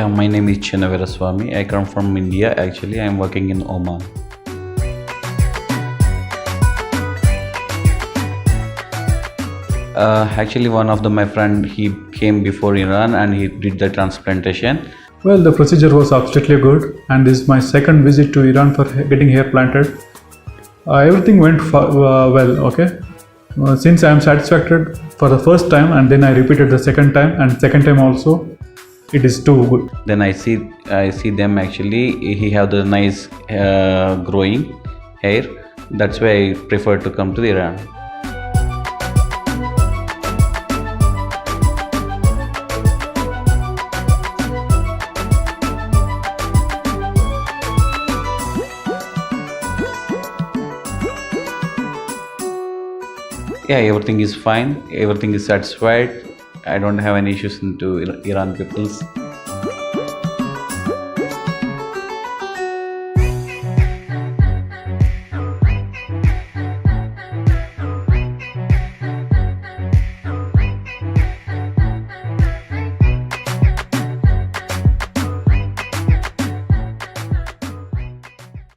Yeah, my name is Swami. I come from India. Actually, I'm working in Oman. Actually, one of my friend, he came before Iran and he did the transplantation. Well, the procedure was absolutely good, and this is my second visit to Iran for getting hair planted. Everything went well, okay? Since I am satisfied for the first time, and then I repeated the second time, and second time also, it is too good. Then I see them actually. He have the nice growing hair. That's why I prefer to come to Iran. Yeah, everything is fine. Everything is satisfied. I don't have any issues into Iran peoples.